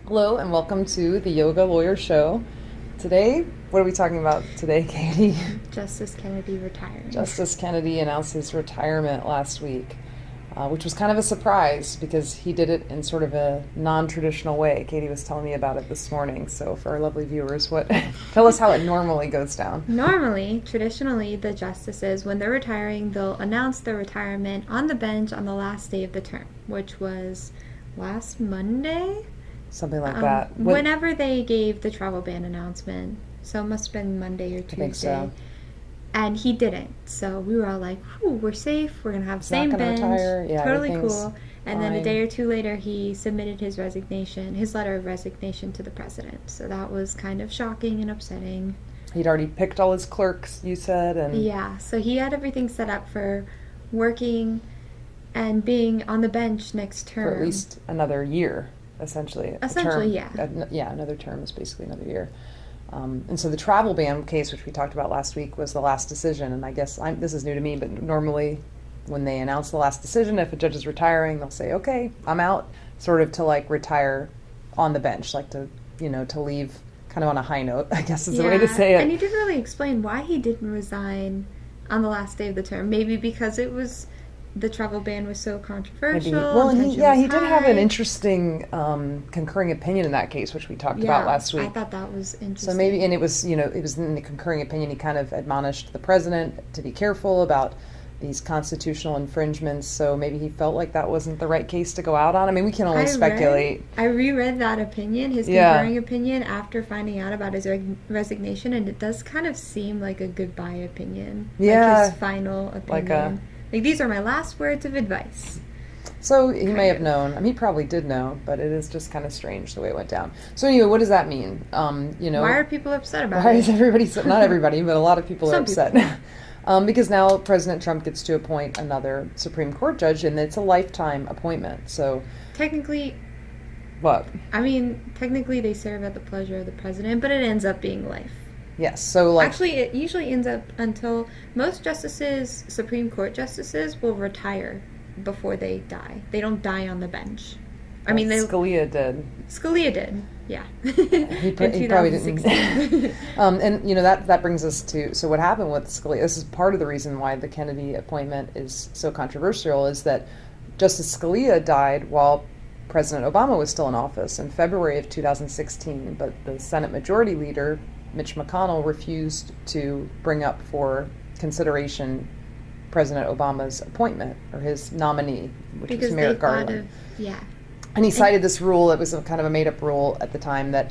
Hello and welcome to the Yoga Lawyer Show. Today, what are we talking about today, Katie? Justice Kennedy retiring. Justice Kennedy announced his retirement last week, which was kind of a surprise because he did it in sort of a non-traditional way. Katie was telling me about it this morning. So for our lovely viewers, tell us how it normally goes down. Normally, traditionally, the justices, when they're retiring, they'll announce their retirement on the bench on the last day of the term, which was last Monday? Something like that. Whenever they gave the travel ban announcement. So it must have been Monday or Tuesday. I think so. And he didn't. So we were all like, we're safe. We're going to have the same bench. Retire. Yeah, totally cool. And then a fine. day or two later, he submitted his letter of resignation to the president. So that was kind of shocking and upsetting. He'd already picked all his clerks, you said. And yeah, so he had everything set up for working and being on the bench next term. For at least another year. Essentially, yeah. Another term is basically another year. And so the travel ban case, which we talked about last week, was the last decision. And I guess this is new to me, but normally when they announce the last decision, if a judge is retiring, they'll say, okay, I'm out, sort of to like retire on the bench, like to leave kind of on a high note, I guess is the way to say it. And he didn't really explain why he didn't resign on the last day of the term. Maybe because the travel ban was so controversial. He did have an interesting concurring opinion in that case, which we talked about last week. I thought that was interesting. So maybe, and it was in the concurring opinion, he kind of admonished the president to be careful about these constitutional infringements. So maybe he felt like that wasn't the right case to go out on. I mean, we can only speculate. I reread that opinion, his concurring opinion, after finding out about his resignation, and it does kind of seem like a goodbye opinion. Yeah. Like his final opinion. Like, these are my last words of advice. So he may have known. I mean, he probably did know, but it is just kind of strange the way it went down. So anyway, what does that mean? Why are people upset about it? Why is everybody, not everybody, but a lot of people are upset. Because now President Trump gets to appoint another Supreme Court judge, and it's a lifetime appointment. So technically... What? I mean, technically they serve at the pleasure of the president, but it ends up being life. Yes, so actually, it usually ends up until most justices, Supreme Court justices, will retire before they die. They don't die on the bench. Scalia did. Scalia did, yeah. He probably didn't. And that brings us to what happened with Scalia. This is part of the reason why the Kennedy appointment is so controversial. Is that Justice Scalia died while President Obama was still in office in February of 2016, but the Senate Majority Leader Mitch McConnell refused to bring up for consideration President Obama's appointment or his nominee, which was Merrick Garland. And he cited this rule. It was a kind of a made-up rule at the time that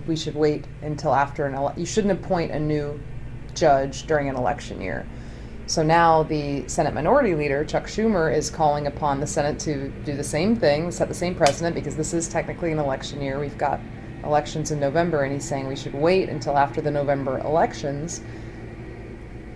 we should wait until after you shouldn't appoint a new judge during an election year. So now the Senate Minority Leader Chuck Schumer is calling upon the Senate to do the same thing, set the same precedent, because this is technically an election year. We've got elections in November, and he's saying we should wait until after the November elections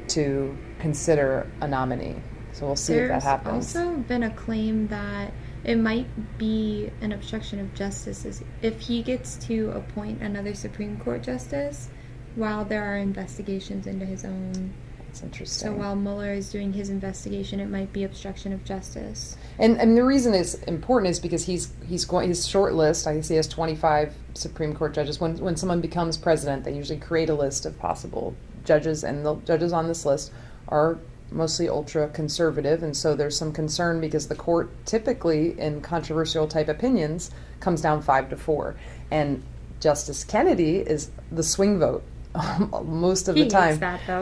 to consider a nominee. So we'll see if that happens. There's also been a claim that it might be an obstruction of justice if he gets to appoint another Supreme Court justice while there are investigations into his own. That's interesting. So while Mueller is doing his investigation, it might be obstruction of justice. And the reason it's important is because he's going his short list. I guess he has 25 Supreme Court judges. When someone becomes president, they usually create a list of possible judges, and the judges on this list are mostly ultra conservative, and so there's some concern because the court typically in controversial type opinions comes down 5-4, and Justice Kennedy is the swing vote most of the time. He hates that, though.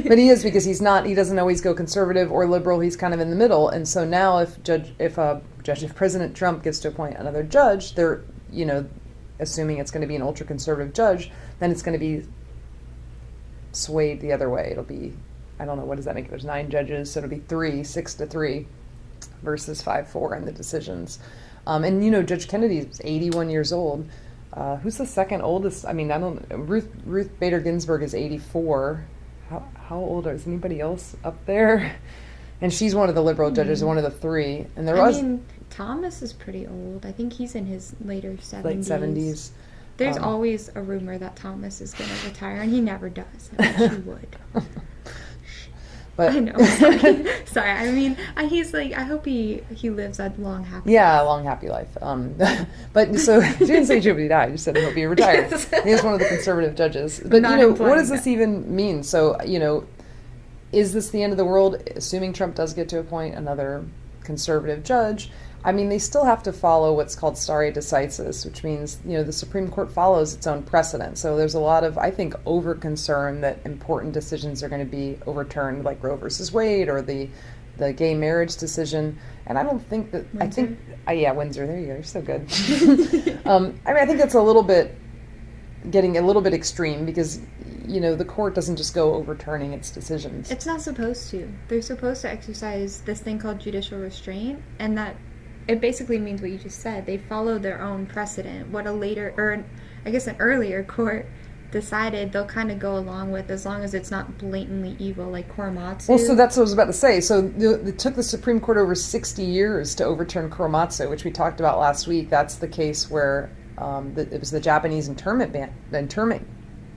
But he is, because he doesn't always go conservative or liberal. He's kind of in the middle. And so now if President Trump gets to appoint another judge, they're assuming it's going to be an ultra conservative judge, then it's going to be swayed the other way. It'll be, I don't know, what does that make? There's 9 judges, so it'll be 6-3 versus 5-4 in the decisions. And Judge Kennedy is 81 years old. Who's the second oldest? I mean, Ruth Bader Ginsburg is 84. How old is anybody else up there? And she's one of the liberal judges, one of the 3. And Thomas is pretty old. I think he's in his later 70s. Late 70s. There's always a rumor that Thomas is going to retire, and he never does. I wish he would. But I know. Sorry. Sorry. I mean, he's like, I hope he lives a long, happy yeah, a long, happy life. But so she didn't say she would die. She said I hope he retired. He's one of the conservative judges. But what does this even mean? So is this the end of the world? Assuming Trump does get to appoint another conservative judge, I mean, they still have to follow what's called stare decisis, which means, the Supreme Court follows its own precedent. So there's a lot of, I think, over-concern that important decisions are going to be overturned, like Roe versus Wade or the gay marriage decision. And I don't think that, Windsor. Windsor, there you go, you're so good. I think that's getting a little bit extreme because, the court doesn't just go overturning its decisions. It's not supposed to. They're supposed to exercise this thing called judicial restraint, and that it basically means what you just said. They follow their own precedent. What an earlier court decided, they'll kind of go along with, as long as it's not blatantly evil, like Korematsu. Well, so that's what I was about to say. So it took the Supreme Court over 60 years to overturn Korematsu, which we talked about last week. That's the case where it was the Japanese internment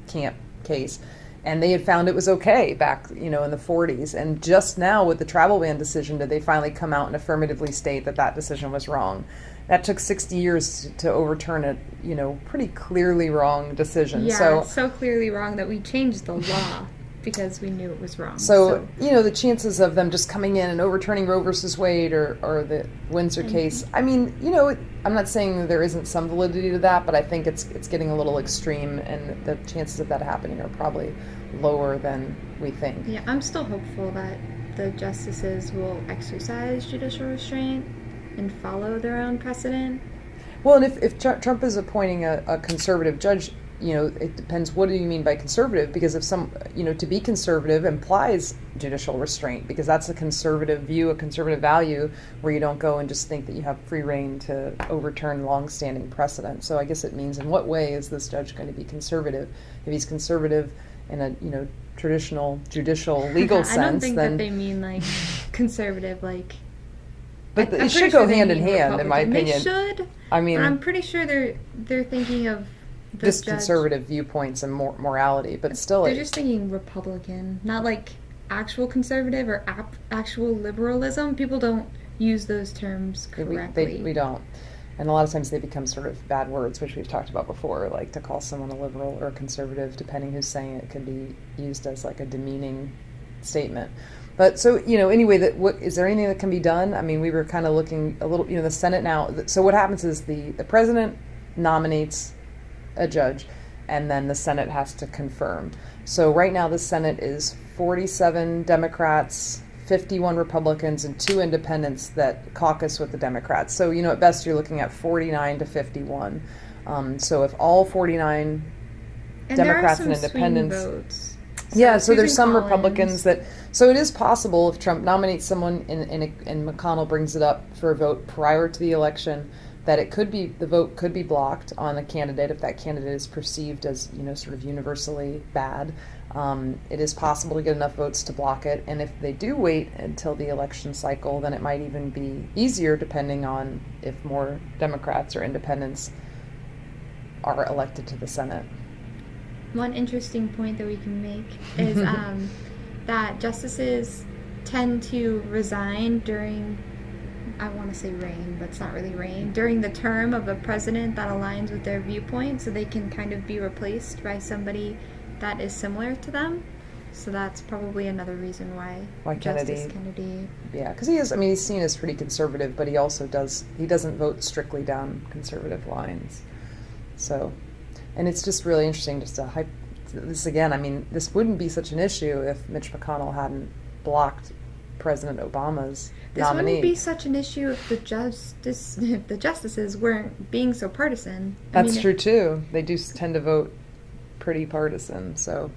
camp case, and they had found it was okay back, in the 40s. And just now with the travel ban decision, did they finally come out and affirmatively state that decision was wrong? That took 60 years to overturn a, pretty clearly wrong decision. Yeah, so clearly wrong that we changed the law because we knew it was wrong. So the chances of them just coming in and overturning Roe versus Wade or the Windsor case, I mean, I'm not saying there isn't some validity to that, but I think it's getting a little extreme, and the chances of that happening are probably lower than we think. Yeah, I'm still hopeful that the justices will exercise judicial restraint and follow their own precedent. Well, and if Trump is appointing a conservative judge, it depends, what do you mean by conservative? Because if to be conservative implies judicial restraint, because that's a conservative view, a conservative value, where you don't go and just think that you have free reign to overturn long-standing precedent. So I guess it means, in what way is this judge going to be conservative? If he's conservative in a, traditional judicial legal sense, I don't think then that they mean like conservative, like. But it should go hand in hand, in my opinion. They should. I mean, but I'm pretty sure they're thinking of just conservative viewpoints and morality, but still, they're just thinking Republican, not like actual conservative or actual liberalism. People don't use those terms correctly. We don't. And a lot of times they become sort of bad words, which we've talked about before, like to call someone a liberal or a conservative, depending who's saying it, can be used as like a demeaning statement. But so, anyway, is there anything that can be done? I mean, we were kind of looking a little, the Senate now. So what happens is the president nominates a judge, and then the Senate has to confirm. So right now the Senate is 47 Democrats, 51 Republicans, and 2 independents that caucus with the Democrats. So, at best you're looking at 49 to 51. So if all 49 Democrats and independents... Votes. So there's some Republicans that... So it is possible if Trump nominates someone and McConnell brings it up for a vote prior to the election, that the vote could be blocked on a candidate if that candidate is perceived as, sort of universally bad. It is possible to get enough votes to block it. And if they do wait until the election cycle, then it might even be easier, depending on if more Democrats or independents are elected to the Senate. One interesting point that we can make is that justices tend to resign during, I want to say reign, but it's not really reign, during the term of a president that aligns with their viewpoint, so they can kind of be replaced by somebody that is similar to them. So that's probably another reason why Justice Kennedy. Yeah, because he's seen as pretty conservative, but he also doesn't vote strictly down conservative lines. So, and it's just really interesting just to hype this again. This wouldn't be such an issue if Mitch McConnell hadn't blocked President Obama's nominee. Wouldn't be such an issue if the justices weren't being so partisan. That's true too. They do tend to vote pretty partisan. So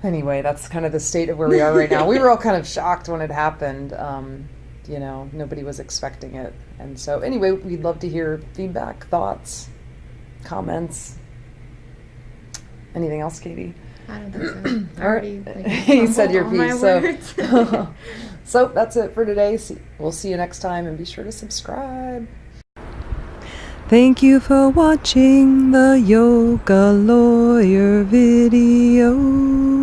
anyway, that's kind of the state of where we are right now. We were all kind of shocked when it happened. Nobody was expecting it. And so anyway, we'd love to hear feedback, thoughts, comments. Anything else, Katie? I don't think so. I already you said your piece. So. So that's it for today. We'll see you next time, and be sure to subscribe. Thank you for watching the Yoga Lawyer video.